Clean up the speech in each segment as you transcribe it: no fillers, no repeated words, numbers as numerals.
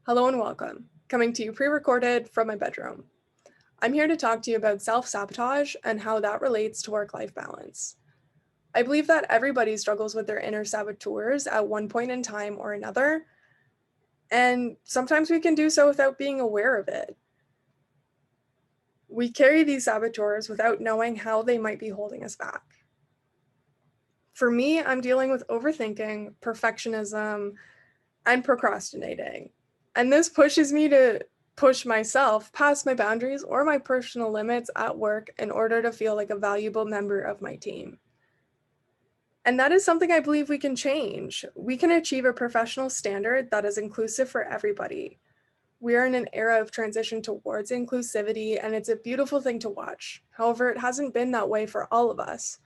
Hello and welcome. Coming to you pre-recorded from my bedroom. I'm here to talk to you about self-sabotage and how that relates to work-life balance. I believe that everybody struggles with their inner saboteurs at one point in time or another, and sometimes we can do so without being aware of it. We carry these saboteurs without knowing how they might be holding us back. For me, I'm dealing with overthinking, perfectionism, and procrastinating. And this pushes me to push myself past my boundaries or my personal limits at work in order to feel like a valuable member of my team. And that is something I believe we can change. We can achieve a professional standard that is inclusive for everybody. We are in an era of transition towards inclusivity, and it's a beautiful thing to watch. However, it hasn't been that way for all of us,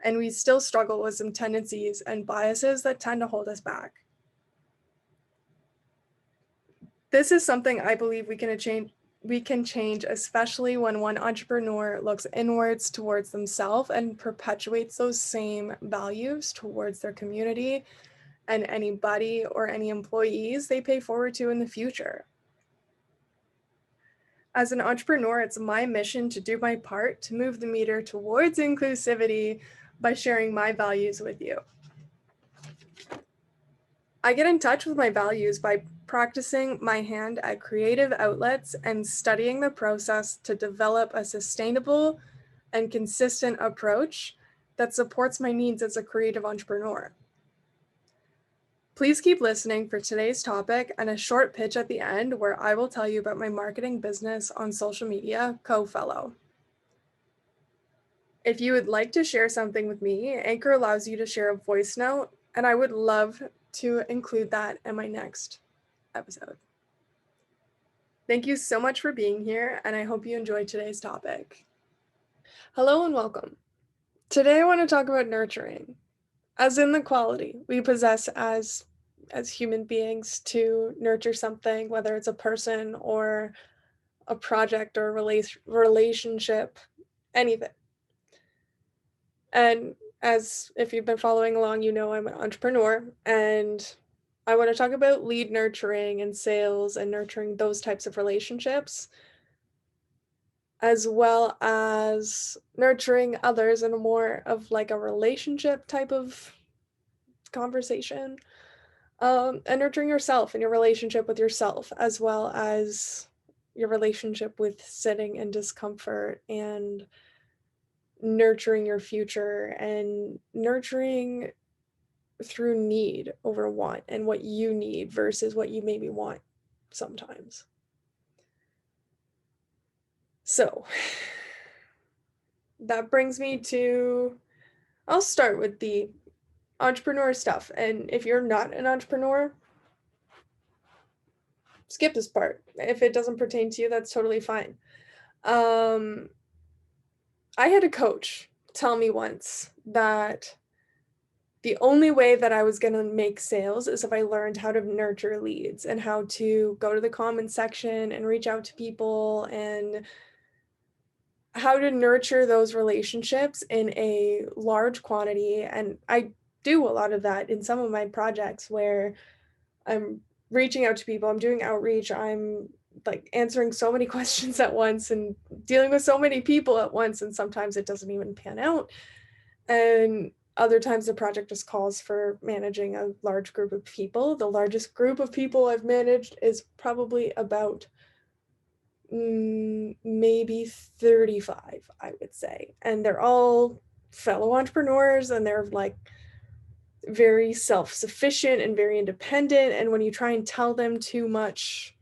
and we still struggle with some tendencies and biases that tend to hold us back. This is something I believe we can change, especially when one entrepreneur looks inwards towards themselves and perpetuates those same values towards their community and anybody or any employees they pay forward to in the future. As an entrepreneur, it's my mission to do my part to move the meter towards inclusivity by sharing my values with you. I get in touch with my values by practicing my hand at creative outlets and studying the process to develop a sustainable and consistent approach that supports my needs as a creative entrepreneur. Please keep listening for today's topic and a short pitch at the end where I will tell you about my marketing business on social media, yourcofellow. If you would like to share something with me, Anchor allows you to share a voice note, and I would love to include that in my next episode. Thank you so much for being here, and I hope you enjoyed today's topic. Hello and welcome. Today I want to talk about nurturing, as in the quality we possess as human beings to nurture something, whether it's a person or a project or a relationship, anything. And as if you've been following along, you know I'm an entrepreneur, and I want to talk about lead nurturing and sales and nurturing those types of relationships, as well as nurturing others in a more of like a relationship type of conversation, and nurturing yourself and your relationship with yourself, as well as your relationship with sitting in discomfort and nurturing your future and nurturing through need over want and what you need versus what you maybe want sometimes. So that brings me to, I'll start with the entrepreneur stuff. And if you're not an entrepreneur, skip this part. If it doesn't pertain to you, that's totally fine. I had a coach tell me once that the only way that I was going to make sales is if I learned how to nurture leads and how to go to the comment section and reach out to people and how to nurture those relationships in a large quantity. And I do a lot of that in some of my projects where I'm reaching out to people, I'm doing outreach, I'm like answering so many questions at once and dealing with so many people at once. And sometimes it doesn't even pan out. And other times the project just calls for managing a large group of people. The largest group of people I've managed is probably about maybe 35, I would say. And they're all fellow entrepreneurs, and they're like very self-sufficient and very independent. And when you try and tell them too much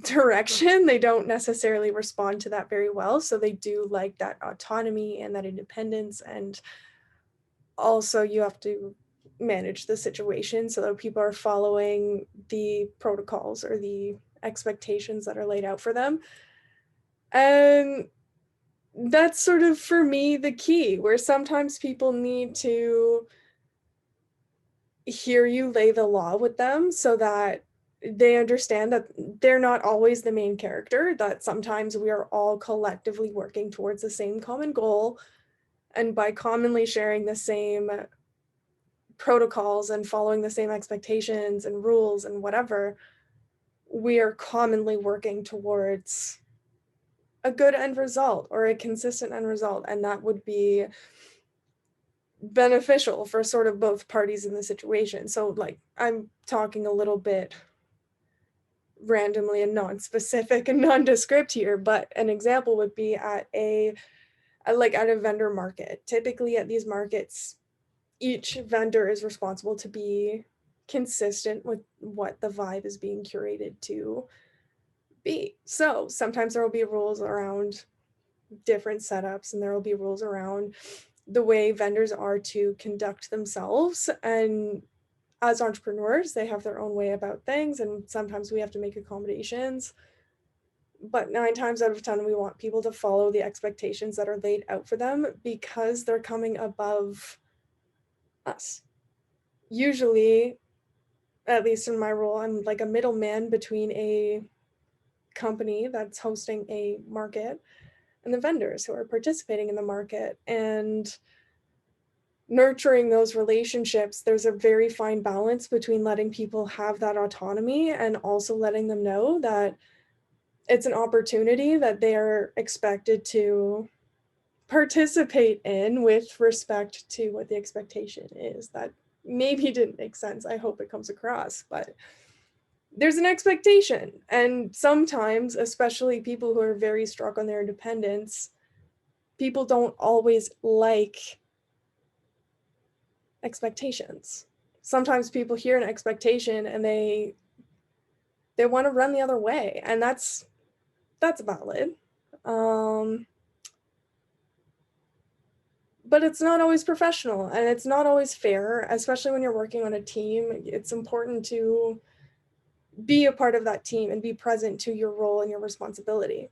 direction, they don't necessarily respond to that very well. So they do like that autonomy and that independence. And also you have to manage the situation so that people are following the protocols or the expectations that are laid out for them. And that's sort of, for me, the key, where sometimes people need to hear you lay the law with them so that they understand that they're not always the main character, that sometimes we are all collectively working towards the same common goal. And by commonly sharing the same protocols and following the same expectations and rules and whatever, we are commonly working towards a good end result or a consistent end result, and that would be beneficial for sort of both parties in the situation. So like I'm talking a little bit randomly and non-specific and nondescript here, but an example would be at a vendor market. Typically at these markets, each vendor is responsible to be consistent with what the vibe is being curated to be. So sometimes there will be rules around different setups, and there will be rules around the way vendors are to conduct themselves. And as entrepreneurs, they have their own way about things, and sometimes we have to make accommodations. But 9 times out of 10, we want people to follow the expectations that are laid out for them because they're coming above us. Usually, at least in my role, I'm like a middleman between a company that's hosting a market and the vendors who are participating in the market. And nurturing those relationships, there's a very fine balance between letting people have that autonomy and also letting them know that it's an opportunity that they're expected to participate in with respect to what the expectation is. That maybe didn't make sense. I hope it comes across, but there's an expectation. And sometimes, especially people who are very struck on their independence, people don't always like expectations. Sometimes people hear an expectation and they want to run the other way, and that's valid. But it's not always professional and it's not always fair, especially when you're working on a team. It's important to be a part of that team and be present to your role and your responsibility.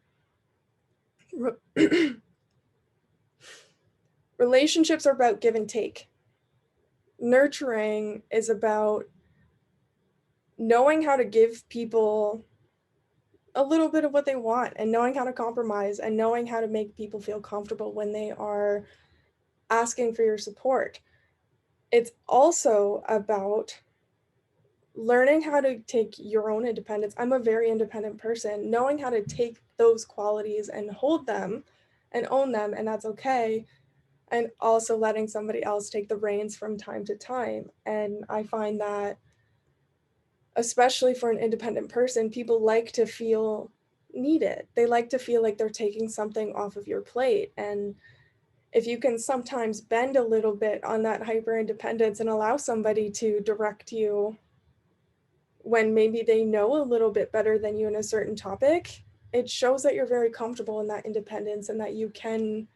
Relationships are about give and take. Nurturing is about knowing how to give people a little bit of what they want and knowing how to compromise and knowing how to make people feel comfortable when they are asking for your support. It's also about learning how to take your own independence. I'm a very independent person, knowing how to take those qualities and hold them and own them, and that's okay. And also letting somebody else take the reins from time to time. And I find that, especially for an independent person, people like to feel needed. They like to feel like they're taking something off of your plate. And if you can sometimes bend a little bit on that hyper independence and allow somebody to direct you when maybe they know a little bit better than you in a certain topic, it shows that you're very comfortable in that independence and that you can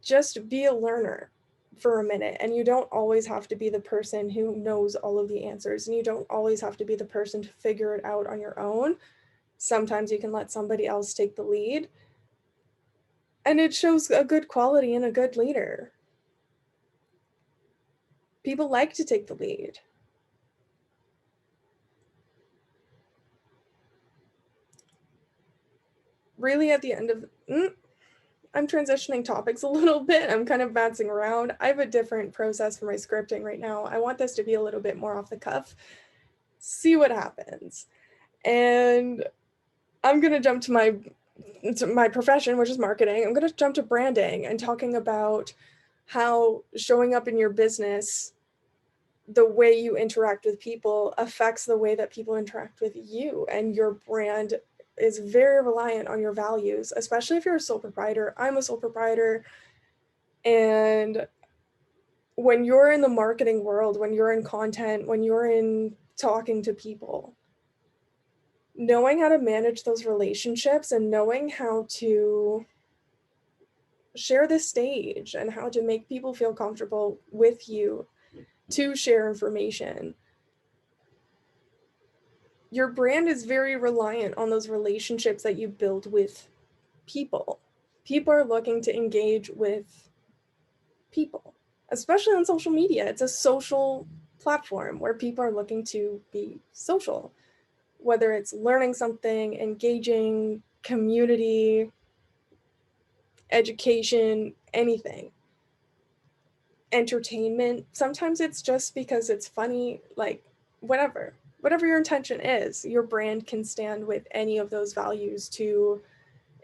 just be a learner for a minute. And you don't always have to be the person who knows all of the answers, and you don't always have to be the person to figure it out on your own. Sometimes you can let somebody else take the lead, and it shows a good quality in a good leader. People like to take the lead. Really, at the end of I'm transitioning topics a little bit. I'm kind of bouncing around. I have a different process for my scripting right now. I want this to be a little bit more off the cuff. See what happens. And I'm going to jump to my profession, which is marketing. I'm going to jump to branding and talking about how showing up in your business, the way you interact with people affects the way that people interact with you, and your brand is very reliant on your values, especially if you're a sole proprietor. I'm a sole proprietor. And when you're in the marketing world, when you're in content, when you're in talking to people, knowing how to manage those relationships and knowing how to share the stage and how to make people feel comfortable with you to share information. Your brand is very reliant on those relationships that you build with people. People are looking to engage with people, especially on social media. It's a social platform where people are looking to be social, whether it's learning something, engaging, community, education, anything. Entertainment. Sometimes it's just because it's funny, like whatever. whatever your intention is, your brand can stand with any of those values to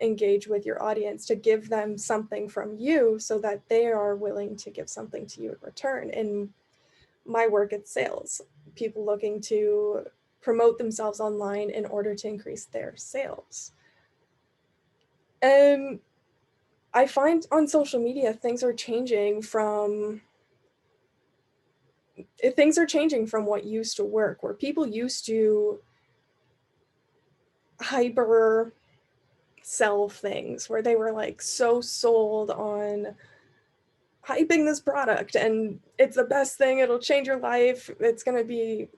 engage with your audience, to give them something from you so that they are willing to give something to you in return. In my work, it's sales, people looking to promote themselves online in order to increase their sales. And I find on social media, things are changing from what used to work, where people used to hyper sell things, where they were like so sold on hyping this product and it's the best thing, it'll change your life, it's going to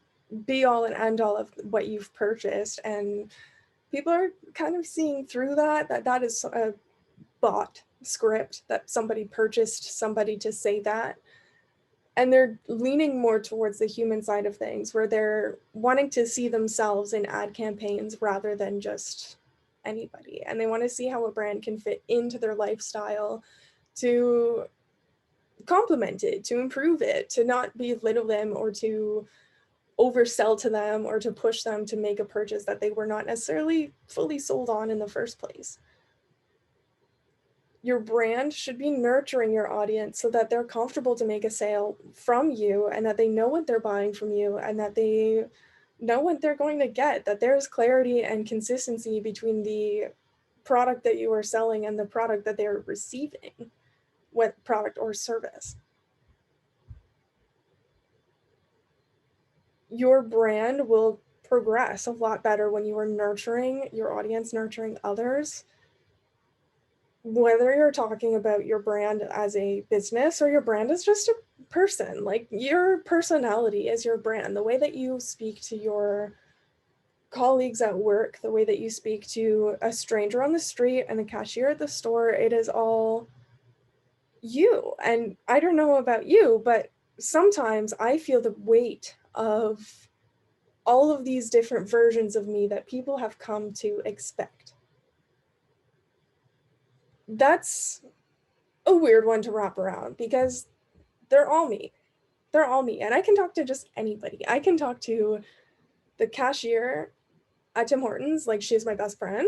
be all and end all of what you've purchased. And people are kind of seeing through that is a bought script, that somebody purchased somebody to say that. And they're leaning more towards the human side of things, where they're wanting to see themselves in ad campaigns rather than just anybody. And they want to see how a brand can fit into their lifestyle, to complement it, to improve it, to not belittle them or to oversell to them or to push them to make a purchase that they were not necessarily fully sold on in the first place. Your brand should be nurturing your audience so that they're comfortable to make a sale from you, and that they know what they're buying from you, and that they know what they're going to get, that there's clarity and consistency between the product that you are selling and the product that they're receiving, what product or service. Your brand will progress a lot better when you are nurturing your audience, nurturing others. Whether you're talking about your brand as a business or your brand as just a person, like your personality is your brand. The way that you speak to your colleagues at work, the way that you speak to a stranger on the street and the cashier at the store, it is all you. And I don't know about you, but sometimes I feel the weight of all of these different versions of me that people have come to expect. That's a weird one to wrap around, because they're all me. They're all me. And I can talk to just anybody. I can talk to the cashier at Tim Hortons like she's my best friend,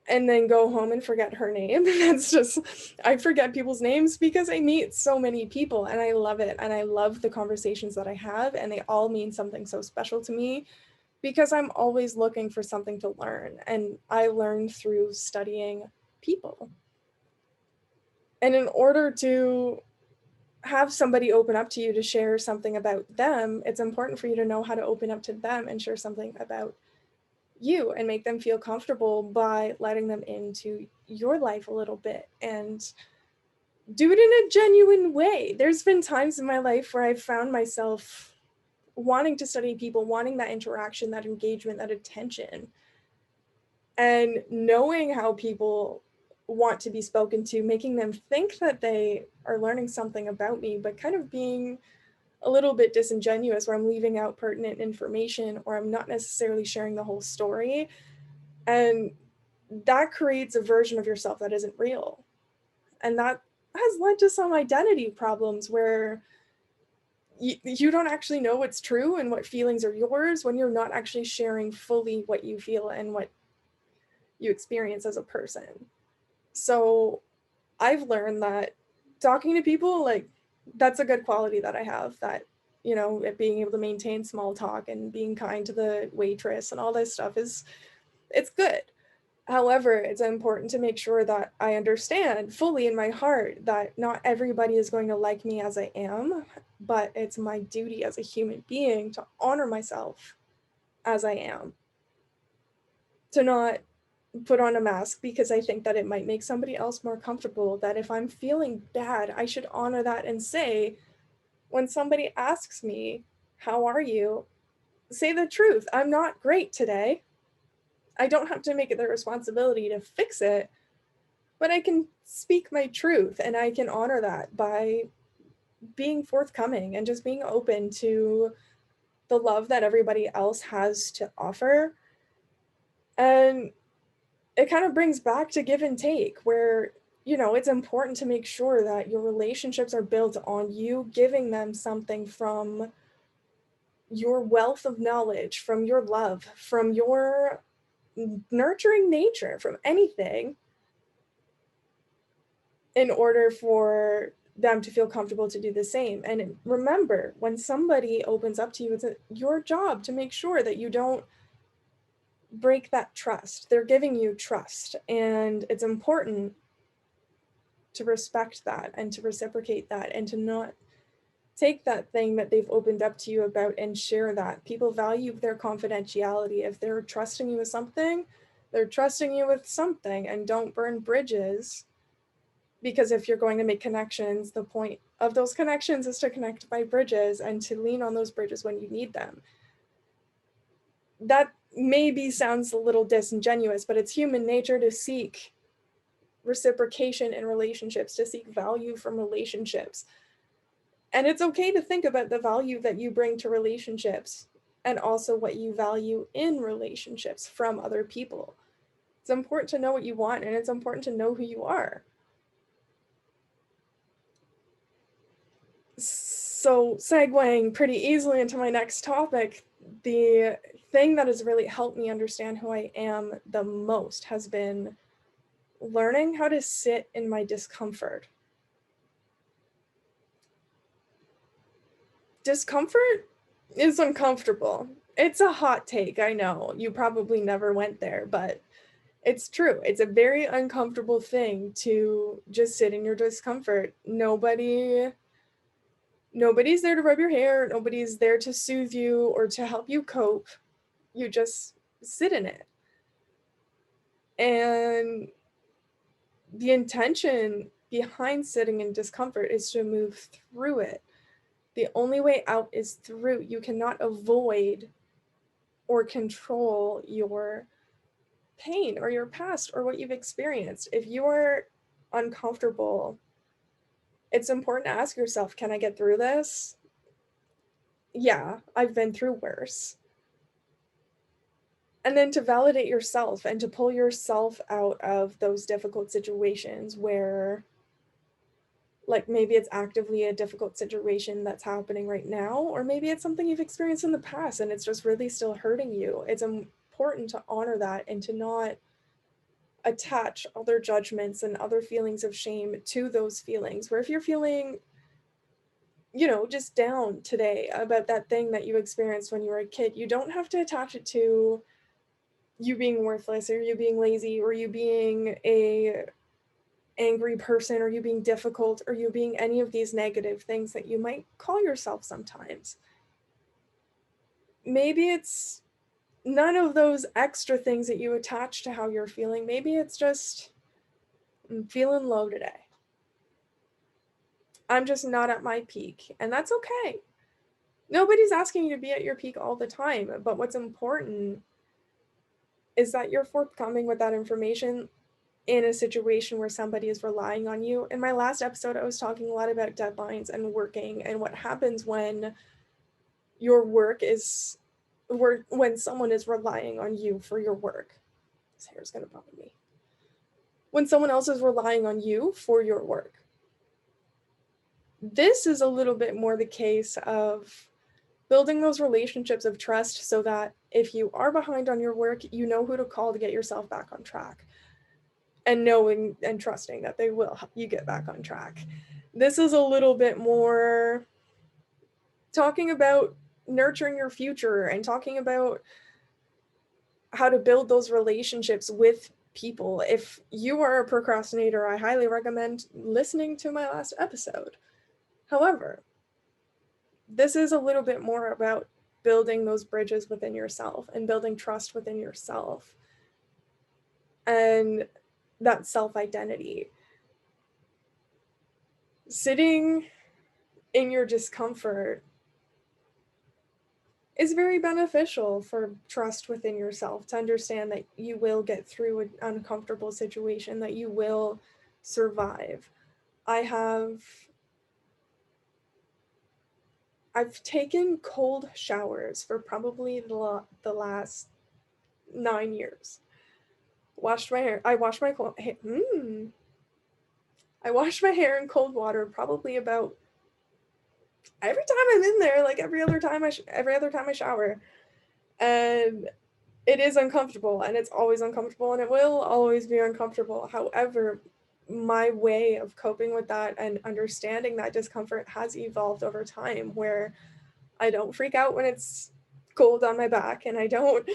and then go home and forget her name. That's just, I forget people's names because I meet so many people and I love it. And I love the conversations that I have, and they all mean something so special to me, because I'm always looking for something to learn. And I learn through studying people. And in order to have somebody open up to you to share something about them, it's important for you to know how to open up to them and share something about you and make them feel comfortable by letting them into your life a little bit, and do it in a genuine way. There's been times in my life where I've found myself wanting to study people, wanting that interaction, that engagement, that attention, and knowing how people want to be spoken to, making them think that they are learning something about me, but kind of being a little bit disingenuous, where I'm leaving out pertinent information or I'm not necessarily sharing the whole story. And that creates a version of yourself that isn't real. And that has led to some identity problems, where you don't actually know what's true and what feelings are yours when you're not actually sharing fully what you feel and what you experience as a person. So I've learned that talking to people, like, that's a good quality that I have, that, you know, being able to maintain small talk and being kind to the waitress and all this stuff it's good. However, it's important to make sure that I understand fully in my heart that not everybody is going to like me as I am, but it's my duty as a human being to honor myself as I am, to not put on a mask because I think that it might make somebody else more comfortable, that if I'm feeling bad, I should honor that and say, when somebody asks me, how are you? Say the truth. I'm not great today. I don't have to make it their responsibility to fix it, but I can speak my truth, and I can honor that by being forthcoming and just being open to the love that everybody else has to offer. And it kind of brings back to give and take, where, you know, it's important to make sure that your relationships are built on you giving them something from your wealth of knowledge, from your love, from your nurturing nature, from anything, in order for them to feel comfortable to do the same. And remember, when somebody opens up to you, it's your job to make sure that you don't break that trust. They're giving you trust, and it's important to respect that and to reciprocate that, and to not take that thing that they've opened up to you about and share that. People value their confidentiality. If they're trusting you with something, they're trusting you with something, and don't burn bridges. Because if you're going to make connections, the point of those connections is to connect by bridges and to lean on those bridges when you need them. That maybe sounds a little disingenuous, but it's human nature to seek reciprocation in relationships, to seek value from relationships. And it's okay to think about the value that you bring to relationships and also what you value in relationships from other people. It's important to know what you want, and it's important to know who you are. So segueing pretty easily into my next topic, the thing that has really helped me understand who I am the most has been learning how to sit in my discomfort. Discomfort is uncomfortable. It's a hot take, I know. You probably never went there, but it's true. It's a very uncomfortable thing to just sit in your discomfort. Nobody's there to rub your hair. Nobody's there to soothe you or to help you cope. You just sit in it. And the intention behind sitting in discomfort is to move through it. The only way out is through. You cannot avoid or control your pain or your past or what you've experienced. If you are uncomfortable, it's important to ask yourself, can I get through this? Yeah, I've been through worse. And then to validate yourself and to pull yourself out of those difficult situations where, like, maybe it's actively a difficult situation that's happening right now, or maybe it's something you've experienced in the past and it's just really still hurting you. It's important to honor that and to not attach other judgments and other feelings of shame to those feelings. Where if you're feeling, just down today about that thing that you experienced when you were a kid, you don't have to attach it to you being worthless or you being lazy or you being a angry person or you being difficult or you being any of these negative things that you might call yourself sometimes. Maybe it's none of those extra things that you attach to how you're feeling. Maybe it's just, I'm feeling low today. I'm just not at my peak, and that's okay. Nobody's asking you to be at your peak all the time, but what's important is that you're forthcoming with that information in a situation where somebody is relying on you. In my last episode, I was talking a lot about deadlines and working and what happens when your work is, when someone is relying on you for your work. This hair is going to bother me. When someone else is relying on you for your work. This is a little bit more the case of building those relationships of trust so that if you are behind on your work, you know who to call to get yourself back on track. And knowing and trusting that they will help you get back on track. This is a little bit more talking about nurturing your future and talking about how to build those relationships with people. If you are a procrastinator, I highly recommend listening to my last episode. However, this is a little bit more about building those bridges within yourself and building trust within yourself and that self-identity. Sitting in your discomfort is very beneficial for trust within yourself, to understand that you will get through an uncomfortable situation, that you will survive. I've taken cold showers for probably the last 9 years. Washed my hair. I washed my I washed my hair in cold water probably about every time I'm in there, like every other time I shower, and it is uncomfortable, and it's always uncomfortable, and it will always be uncomfortable. However, my way of coping with that and understanding that discomfort has evolved over time, where I don't freak out when it's cold on my back, and I don't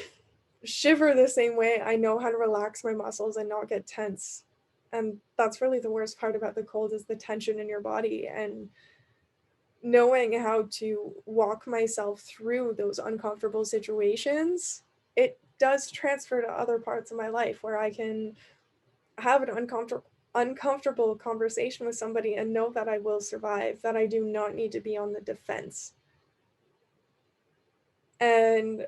shiver the same way. I know how to relax my muscles and not get tense. And that's really the worst part about the cold, is the tension in your body, and knowing how to walk myself through those uncomfortable situations. It does transfer to other parts of my life, where I can have an uncomfortable conversation with somebody and know that I will survive, that I do not need to be on the defense. And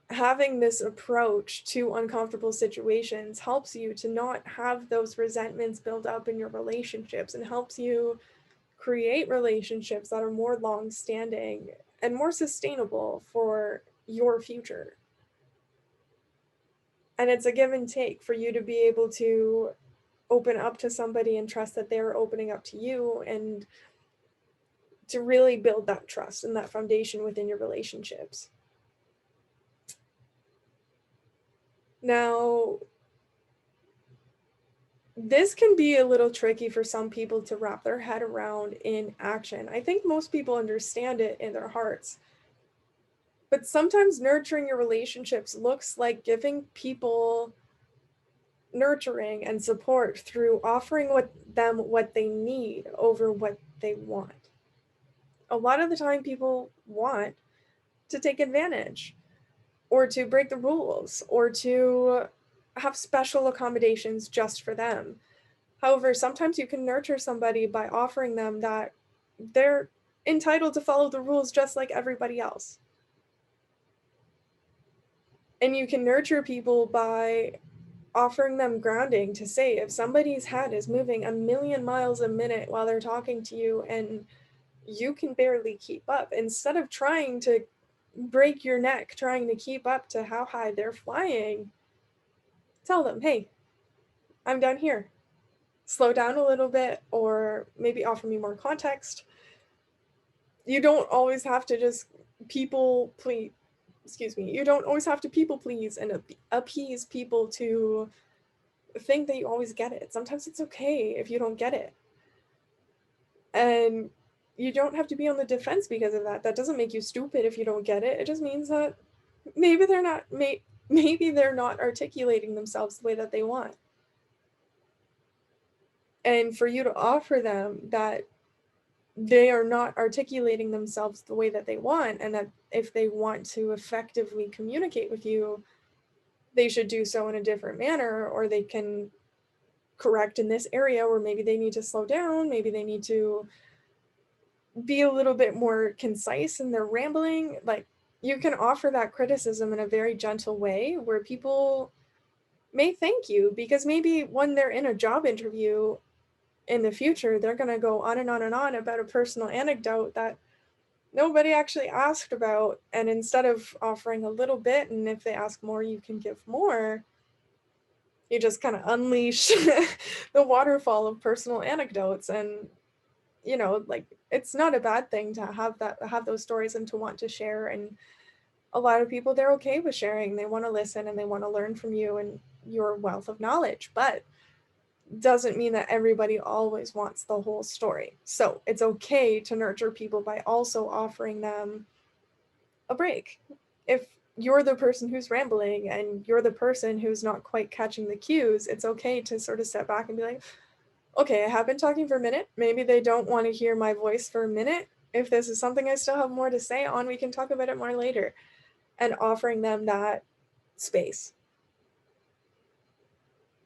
having this approach to uncomfortable situations helps you to not have those resentments build up in your relationships, and helps you create relationships that are more long-standing and more sustainable for your future. And it's a give and take for you to be able to open up to somebody and trust that they're opening up to you, and to really build that trust and that foundation within your relationships. Now, this can be a little tricky for some people to wrap their head around in action. I think most people understand it in their hearts. But sometimes nurturing your relationships looks like giving people nurturing and support through offering them what they need over what they want. A lot of the time people want to take advantage, or to break the rules, or to have special accommodations just for them. However, sometimes you can nurture somebody by offering them that they're entitled to follow the rules just like everybody else. And you can nurture people by offering them grounding, to say, if somebody's head is moving a million miles a minute while they're talking to you and you can barely keep up, instead of trying to break your neck trying to keep up to how high they're flying, tell them, hey, I'm down here. Slow down a little bit, or maybe offer me more context. You don't always have to just people please, you don't always have to people please and appease people to think that you always get it. Sometimes it's okay if you don't get it. And you don't have to be on the defense because of that. That doesn't make you stupid if you don't get it. It just means that maybe they're not articulating themselves the way that they want. And for you to offer them that they are not articulating themselves the way that they want, and that if they want to effectively communicate with you, they should do so in a different manner, or they can correct in this area where maybe they need to slow down, maybe they need to be a little bit more concise in their rambling. Like, you can offer that criticism in a very gentle way where people may thank you, because maybe when they're in a job interview in the future, they're going to go on and on and on about a personal anecdote that nobody actually asked about. And instead of offering a little bit, and if they ask more, you can give more, you just kind of unleash the waterfall of personal anecdotes. And, like, it's not a bad thing to have those stories and to want to share. And a lot of people, they're okay with sharing. They want to listen and they want to learn from you and your wealth of knowledge, but doesn't mean that everybody always wants the whole story. So it's okay to nurture people by also offering them a break. If you're the person who's rambling and you're the person who's not quite catching the cues, it's okay to sort of step back and be like, okay, I have been talking for a minute. Maybe they don't want to hear my voice for a minute. If this is something I still have more to say on, we can talk about it more later. And offering them that space.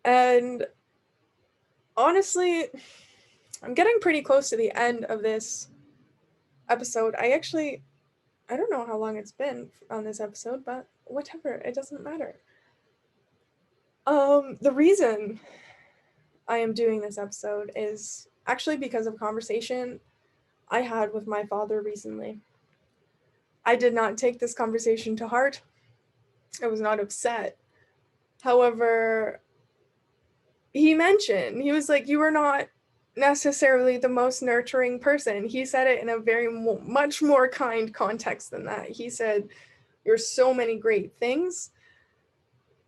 And honestly, I'm getting pretty close to the end of this episode. I don't know how long it's been on this episode, but whatever, it doesn't matter. The reason I am doing this episode is actually because of a conversation I had with my father recently. I did not take this conversation to heart. I was not upset. However, he was like, you are not necessarily the most nurturing person. He said it in a very much more kind context than that. He said, "You're so many great things.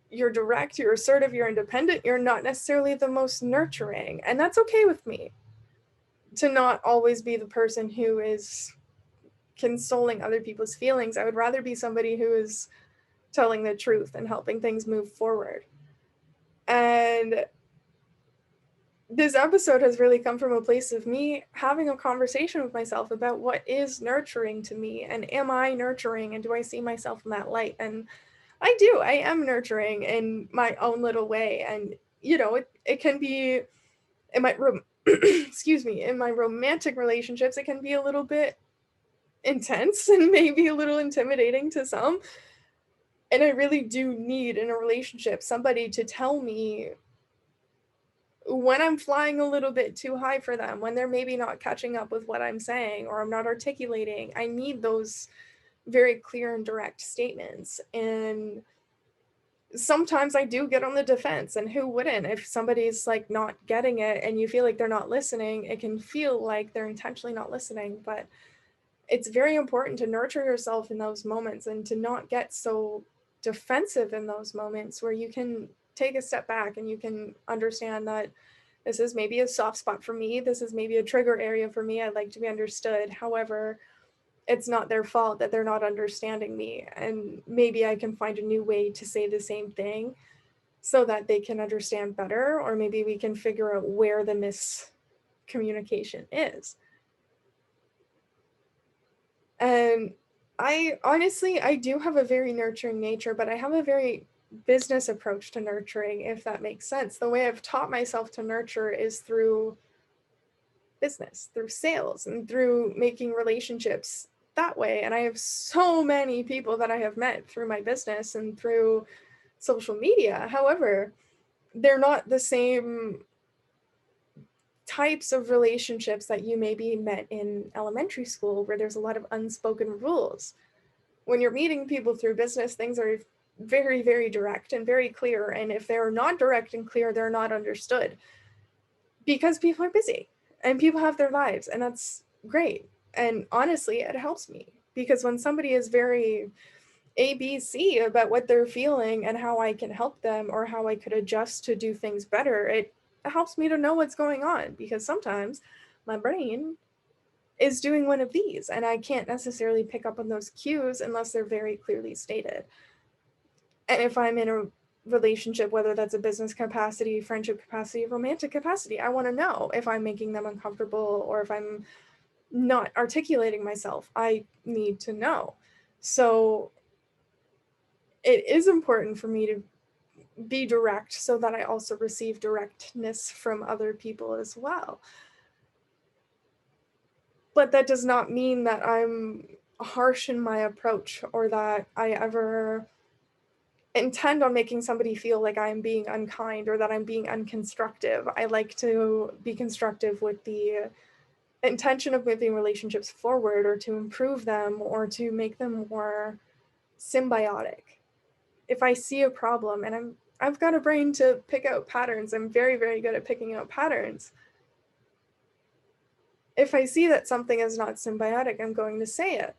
You're direct, you're assertive, you're independent. You're not necessarily the most nurturing." And that's okay with me, to not always be the person who is consoling other people's feelings. I would rather be somebody who is telling the truth and helping things move forward. And this episode has really come from a place of me having a conversation with myself about what is nurturing to me, and am I nurturing, and do I see myself in that light? And I am nurturing in my own little way. And it can be in my excuse me, in my romantic relationships, it can be a little bit intense and maybe a little intimidating to some. And I really do need, in a relationship, somebody to tell me when I'm flying a little bit too high for them, when they're maybe not catching up with what I'm saying, or I'm not articulating. I need those very clear and direct statements. And sometimes I do get on the defense, and who wouldn't? If somebody's like not getting it and you feel like they're not listening, it can feel like they're intentionally not listening. But it's very important to nurture yourself in those moments, and to not get so defensive in those moments, where you can take a step back and you can understand that this is maybe a soft spot for me. This is maybe a trigger area for me. I'd like to be understood. However, it's not their fault that they're not understanding me. And maybe I can find a new way to say the same thing so that they can understand better, or maybe we can figure out where the miscommunication is. And I do have a very nurturing nature, but I have a very business approach to nurturing, if that makes sense. The way I've taught myself to nurture is through business, through sales, and through making relationships that way. And I have so many people that I have met through my business and through social media. However, they're not the same types of relationships that you maybe met in elementary school, where there's a lot of unspoken rules. When you're meeting people through business, things are very, very direct and very clear. And if they're not direct and clear, they're not understood, because people are busy and people have their lives, and that's great. And honestly, it helps me, because when somebody is very ABC about what they're feeling and how I can help them, or how I could adjust to do things better, it helps me to know what's going on, because sometimes my brain is doing one of these and I can't necessarily pick up on those cues unless they're very clearly stated. And if I'm in a relationship, whether that's a business capacity, friendship capacity, romantic capacity, I want to know if I'm making them uncomfortable, or if I'm not articulating myself. I need to know. So it is important for me to be direct, so that I also receive directness from other people as well. But that does not mean that I'm harsh in my approach, or that I ever intend on making somebody feel like I'm being unkind, or that I'm being unconstructive. I like to be constructive with the intention of moving relationships forward, or to improve them, or to make them more symbiotic. If I see a problem, and I've got a brain to pick out patterns, I'm very, very good at picking out patterns. If I see that something is not symbiotic, I'm going to say it.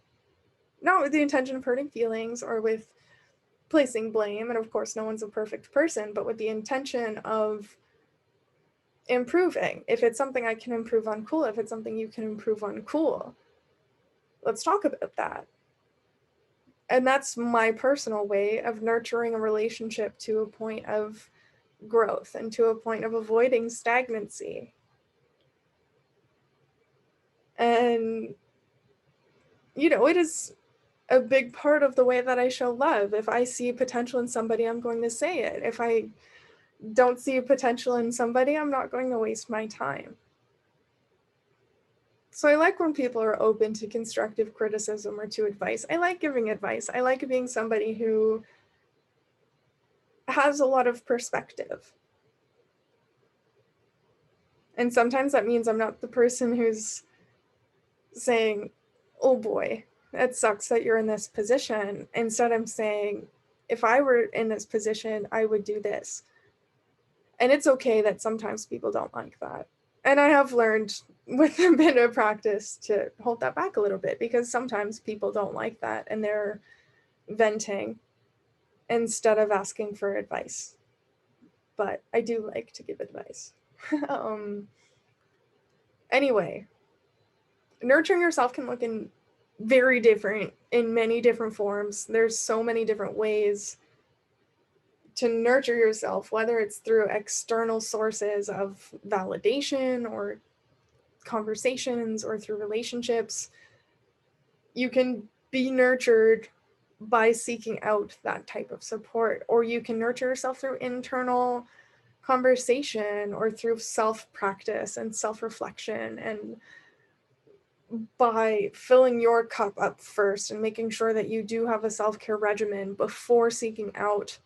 Not with the intention of hurting feelings or with placing blame, and of course no one's a perfect person, but with the intention of improving. If it's something I can improve on, cool. If it's something you can improve on, cool. Let's talk about that. And that's my personal way of nurturing a relationship to a point of growth, and to a point of avoiding stagnancy. And, it is a big part of the way that I show love. If I see potential in somebody, I'm going to say it. If I don't see potential in somebody, I'm not going to waste my time. So I like when people are open to constructive criticism or to advice. I like giving advice. I like being somebody who has a lot of perspective. And sometimes that means I'm not the person who's saying, oh boy, it sucks that you're in this position. Instead, I'm saying, if I were in this position, I would do this. And it's okay that sometimes people don't like that. And I have learned with a bit of practice to hold that back a little bit, because sometimes people don't like that and they're venting instead of asking for advice. But I do like to give advice. um, anyway, nurturing yourself can look in many different forms. There's so many different ways to nurture yourself, whether it's through external sources of validation or conversations or through relationships. You can be nurtured by seeking out that type of support, or you can nurture yourself through internal conversation or through self-practice and self-reflection, and by filling your cup up first and making sure that you do have a self-care regimen before seeking out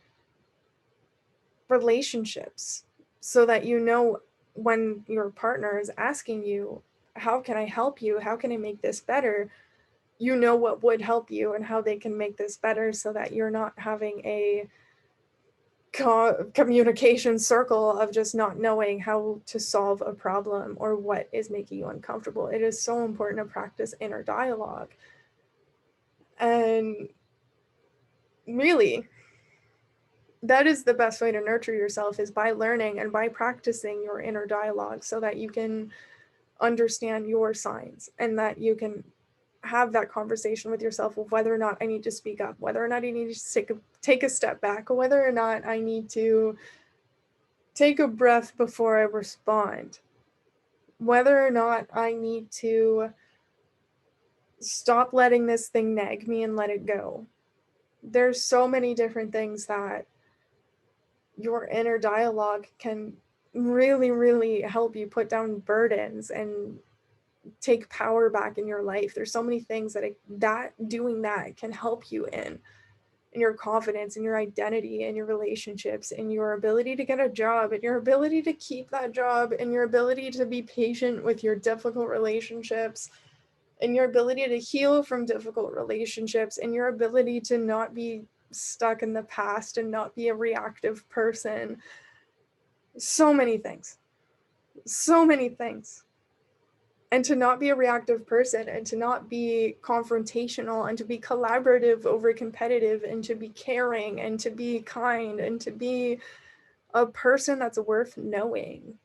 relationships, so that you know when your partner is asking you, how can I help you? How can I make this better? You know what would help you and how they can make this better, so that you're not having a communication circle of just not knowing how to solve a problem or what is making you uncomfortable. It is so important to practice inner dialogue. And really, that is the best way to nurture yourself, is by learning and by practicing your inner dialogue, so that you can understand your signs and that you can have that conversation with yourself of whether or not I need to speak up, whether or not I need to take a step back, or whether or not I need to take a breath before I respond, whether or not I need to stop letting this thing nag me and let it go. There's so many different things that your inner dialogue can really, really help you put down burdens and take power back in your life. There's so many things that doing that can help you in your confidence, in your identity, in your relationships, in your ability to get a job, in your ability to keep that job, in your ability to be patient with your difficult relationships, in your ability to heal from difficult relationships, in your ability to not be stuck in the past and not be a reactive person. So many things. So many things. And to not be a reactive person, and to not be confrontational, and to be collaborative over competitive, and to be caring, and to be kind, and to be a person that's worth knowing.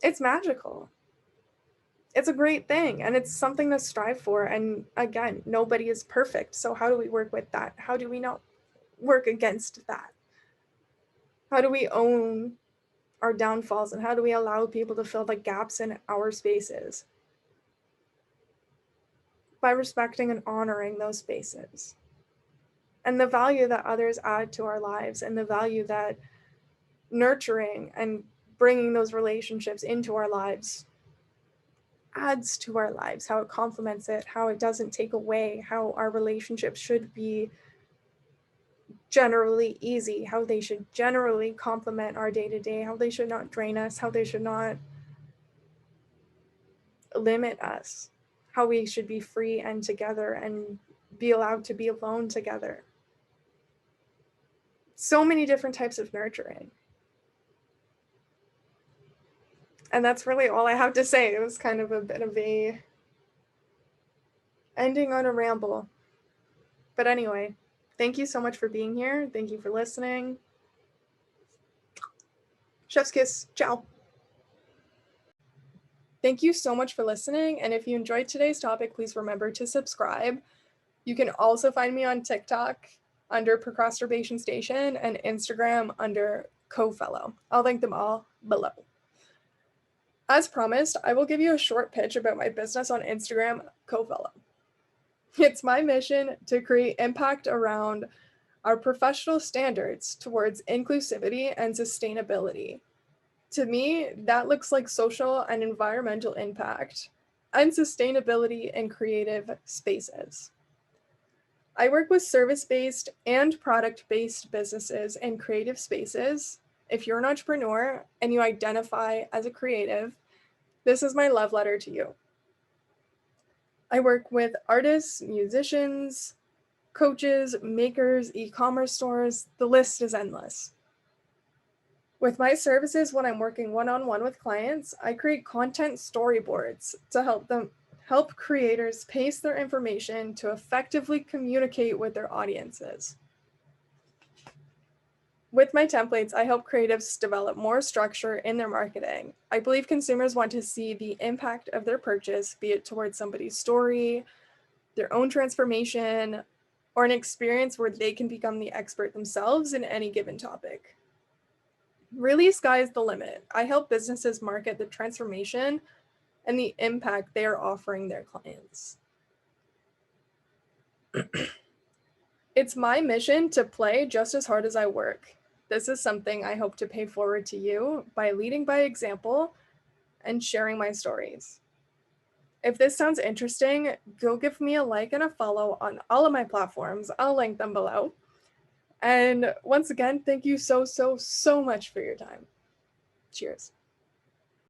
It's magical. It's a great thing, and it's something to strive for. And again, nobody is perfect. So how do we work with that? How do we not work against that? How do we own our downfalls, and how do we allow people to fill the gaps in our spaces? By respecting and honoring those spaces and the value that others add to our lives, and the value that nurturing and bringing those relationships into our lives adds to our lives, how it complements it, how it doesn't take away, how our relationships should be generally easy, how they should generally complement our day-to-day, how they should not drain us, how they should not limit us, how we should be free and together and be allowed to be alone together. So many different types of nurturing. And that's really all I have to say. It was kind of a bit of a ending on a ramble. But anyway, thank you so much for being here. Thank you for listening. Chef's kiss. Ciao. Thank you so much for listening. And if you enjoyed today's topic, please remember to subscribe. You can also find me on TikTok under Procrasturbation Station and Instagram under yourcofellow. I'll link them all below. As promised, I will give you a short pitch about my business on Instagram, yourcofellow. It's my mission to create impact around our professional standards towards inclusivity and sustainability. To me, that looks like social and environmental impact and sustainability in creative spaces. I work with service-based and product-based businesses in creative spaces. If you're an entrepreneur and you identify as a creative, this is my love letter to you. I work with artists, musicians, coaches, makers, e-commerce stores. The list is endless. With my services, when I'm working one-on-one with clients, I create content storyboards to help creators pace their information to effectively communicate with their audiences. With my templates, I help creatives develop more structure in their marketing. I believe consumers want to see the impact of their purchase, be it towards somebody's story, their own transformation, or an experience where they can become the expert themselves in any given topic. Really, sky's the limit. I help businesses market the transformation and the impact they are offering their clients. It's my mission to play just as hard as I work. This is something I hope to pay forward to you by leading by example and sharing my stories. If this sounds interesting, go give me a like and a follow on all of my platforms. I'll link them below. And once again, thank you so much for your time. Cheers.